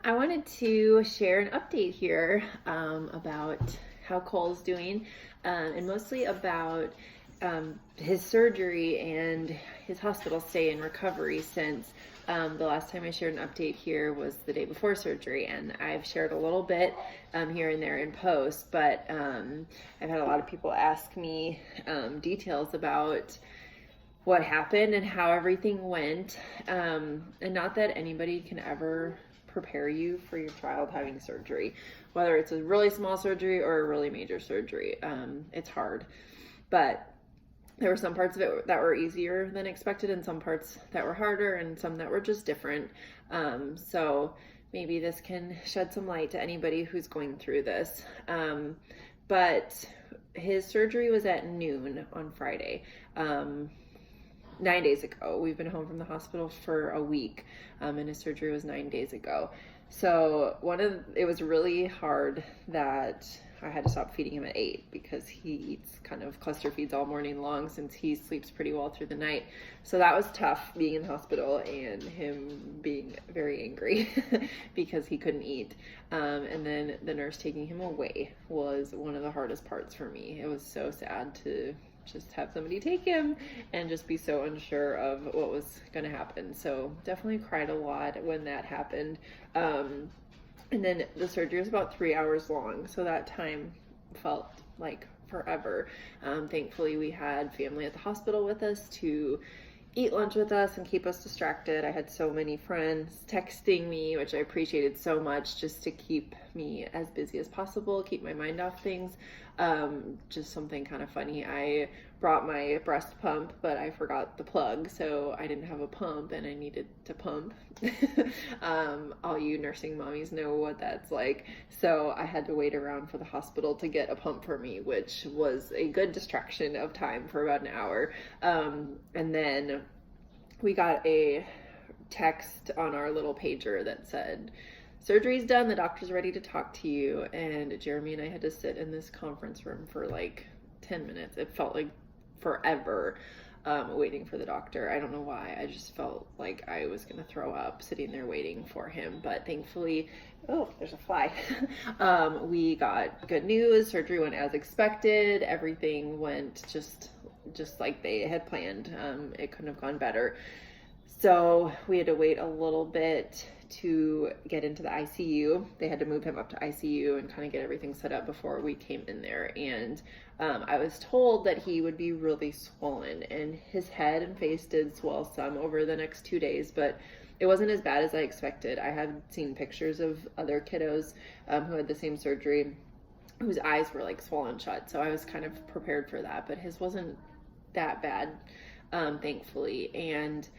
I wanted to share an update here about how Cole's doing, and mostly about his surgery and his hospital stay and recovery since the last time I shared an update here was the day before surgery, and I've shared a little bit here and there in post, but I've had a lot of people ask me details about what happened and how everything went, and not that anybody can ever prepare you for your child having surgery, whether it's a really small surgery or a really major surgery. It's hard, but there were some parts of it that were easier than expected and some parts that were harder and some that were just different. So maybe this can shed some light to anybody who's going through this. But his surgery was at noon on Friday. 9 days ago. We've been home from the hospital for a week, and his surgery was 9 days ago. So it was really hard that I had to stop feeding him at 8 because he eats kind of cluster feeds all morning long since he sleeps pretty well through the night. So that was tough, being in the hospital and him being very angry because he couldn't eat. And then the nurse taking him away was one of the hardest parts for me. It was so sad to just have somebody take him and just be so unsure of what was going to happen. So definitely cried a lot when that happened. And then the surgery was about 3 hours long, so that time felt like forever. Thankfully, we had family at the hospital with us to eat lunch with us and keep us distracted. I had so many friends texting me, which I appreciated so much, just to keep me as busy as possible, keep my mind off things. Just something kind of funny. I brought my breast pump, but I forgot the plug, so I didn't have a pump and I needed to pump. All you nursing mommies know what that's like. So I had to wait around for the hospital to get a pump for me, which was a good distraction of time for about an hour. And then we got a text on our little pager that said, "Surgery's done, the doctor's ready to talk to you." And Jeremy and I had to sit in this conference room for like 10 minutes. It felt like forever waiting for the doctor. I don't know why. I just felt like I was going to throw up sitting there waiting for him. But thankfully, oh, there's a fly. We got good news. Surgery went as expected. Everything went just like they had planned. It couldn't have gone better. So we had to wait a little bit to get into the ICU. They had to move him up to ICU and kind of get everything set up before we came in there. And I was told that he would be really swollen, and his head and face did swell some over the next 2 days, but it wasn't as bad as I expected. I had seen pictures of other kiddos who had the same surgery whose eyes were like swollen shut. So I was kind of prepared for that, but his wasn't that bad, thankfully. And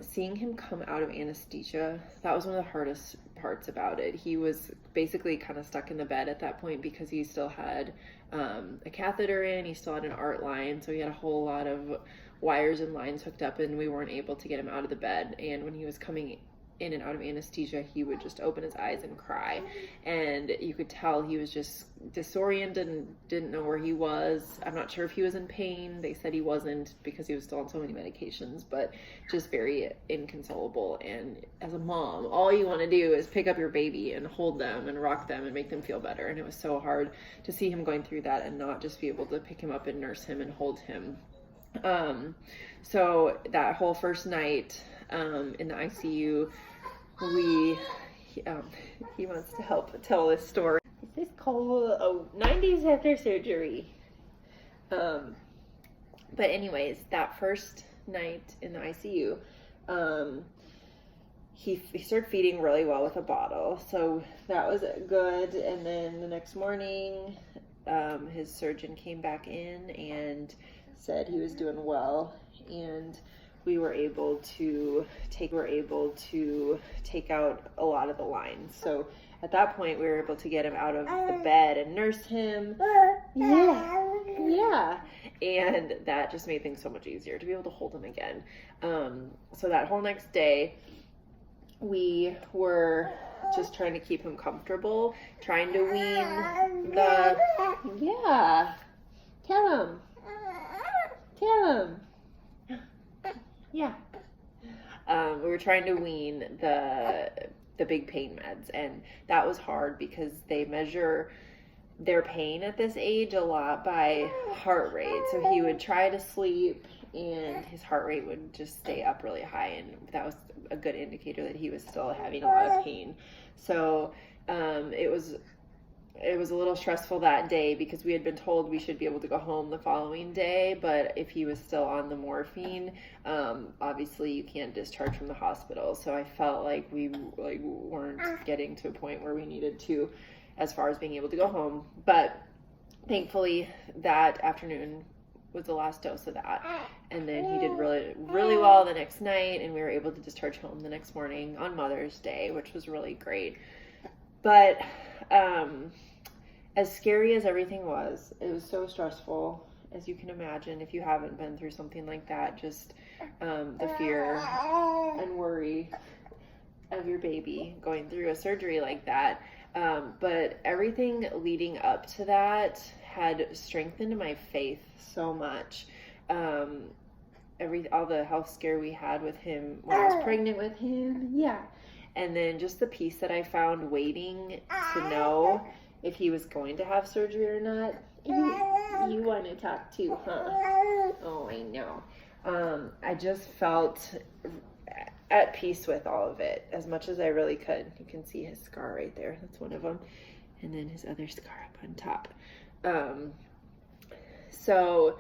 seeing him come out of anesthesia, that was one of the hardest parts about it. He was basically kind of stuck in the bed at that point because he still had a catheter in, he still had an art line, so he had a whole lot of wires and lines hooked up, and we weren't able to get him out of the bed. And when he was coming in and out of anesthesia, he would just open his eyes and cry, and you could tell he was just disoriented and didn't know where he was. I'm not sure if he was in pain. They said he wasn't because he was still on so many medications, but just very inconsolable. And as a mom, all you want to do is pick up your baby and hold them and rock them and make them feel better. And it was so hard to see him going through that and not just be able to pick him up and nurse him and hold him. So that whole first night in the ICU, he wants to help tell this story. This is Cole, 9 days after surgery. But anyways, that first night in the ICU, he started feeding really well with a bottle, so that was good. And then the next morning, his surgeon came back in and said he was doing well, and we were able to take out a lot of the lines. So at that point, we were able to get him out of the bed and nurse him. Yeah. And that just made things so much easier to be able to hold him again. So that whole next day, we were just trying to keep him comfortable, trying to wean the, yeah, tell him. Yeah. We were trying to wean the the big pain meds, and that was hard because they measure their pain at this age a lot by heart rate. So he would try to sleep and his heart rate would just stay up really high, and that was a good indicator that he was still having a lot of pain. So it was a little stressful that day because we had been told we should be able to go home the following day, but if he was still on the morphine, obviously you can't discharge from the hospital. So I felt like we weren't getting to a point where we needed to, as far as being able to go home. But thankfully that afternoon was the last dose of that, and then he did really well the next night, and we were able to discharge home the next morning on Mother's Day, which was really great. But as scary as everything was, it was so stressful, as you can imagine, if you haven't been through something like that, just the fear and worry of your baby going through a surgery like that. But everything leading up to that had strengthened my faith so much. All the health scare we had with him when I was pregnant with him, and then just the peace that I found waiting to know if he was going to have surgery or not. You want to talk too, huh? Oh, I know. I just felt at peace with all of it as much as I really could. You can see his scar right there. That's one of them. And then his other scar up on top. So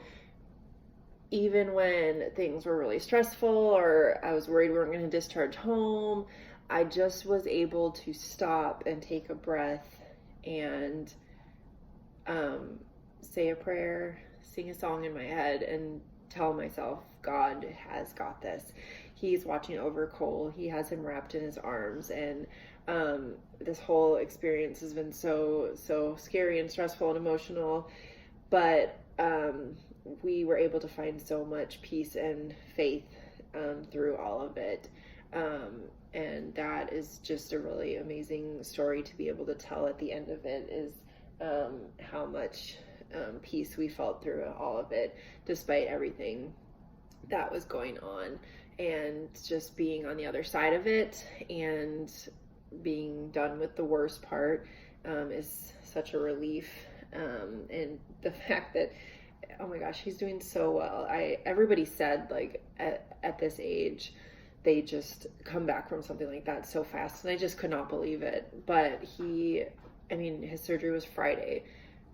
even when things were really stressful or I was worried we weren't going to discharge home, I just was able to stop and take a breath and say a prayer, sing a song in my head, and tell myself, God has got this. He's watching over Cole. He has him wrapped in his arms, and this whole experience has been so scary and stressful and emotional, but we were able to find so much peace and faith through all of it. And that is just a really amazing story to be able to tell at the end of it, is how much peace we felt through all of it, despite everything that was going on. And just being on the other side of it and being done with the worst part is such a relief. And the fact that, oh my gosh, he's doing so well. Everybody said, like, at this age, they just come back from something like that so fast, and I just could not believe it. But his surgery was Friday.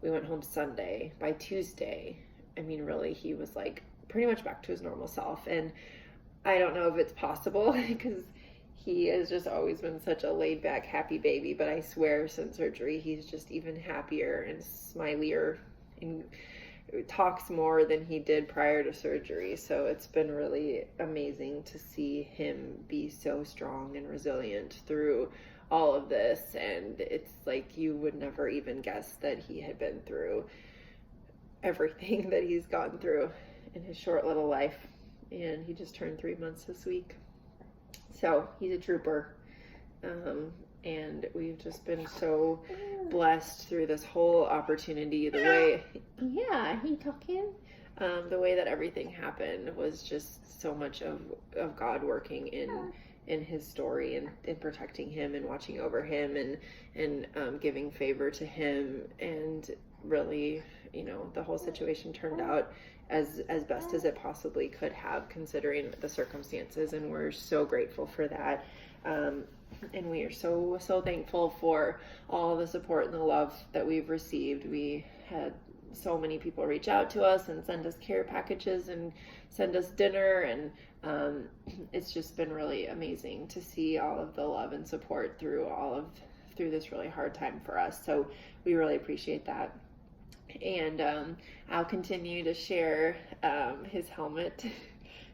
We went home Sunday. By Tuesday, really, he was like pretty much back to his normal self. And I don't know if it's possible because he has just always been such a laid back, happy baby, but I swear since surgery, he's just even happier and smilier and talks more than he did prior to surgery. So it's been really amazing to see him be so strong and resilient through all of this. And it's like you would never even guess that he had been through everything that he's gone through in his short little life. And he just turned 3 months this week. So he's a trooper. And we've just been so blessed through this whole opportunity. The way, the way that everything happened was just so much of God working in his story and in protecting him and watching over him and giving favor to him. And really, the whole situation turned out as best as it possibly could have, considering the circumstances. And we're so grateful for that. And we are so thankful for all the support and the love that we've received. We had so many people reach out to us and send us care packages and send us dinner, and it's just been really amazing to see all of the love and support through this really hard time for us. So we really appreciate that. And I'll continue to share his helmet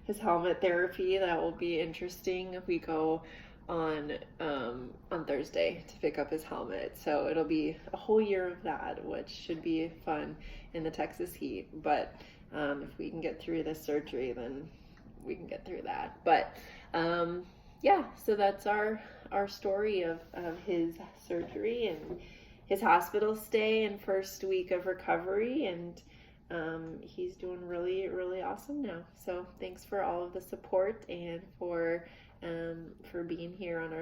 therapy. That will be interesting if we go on Thursday to pick up his helmet. So it'll be a whole year of that, which should be fun in the Texas heat. But if we can get through this surgery, then we can get through that. But so that's our story of his surgery and his hospital stay and first week of recovery. And he's doing really, really awesome now. So thanks for all of the support and for being here on our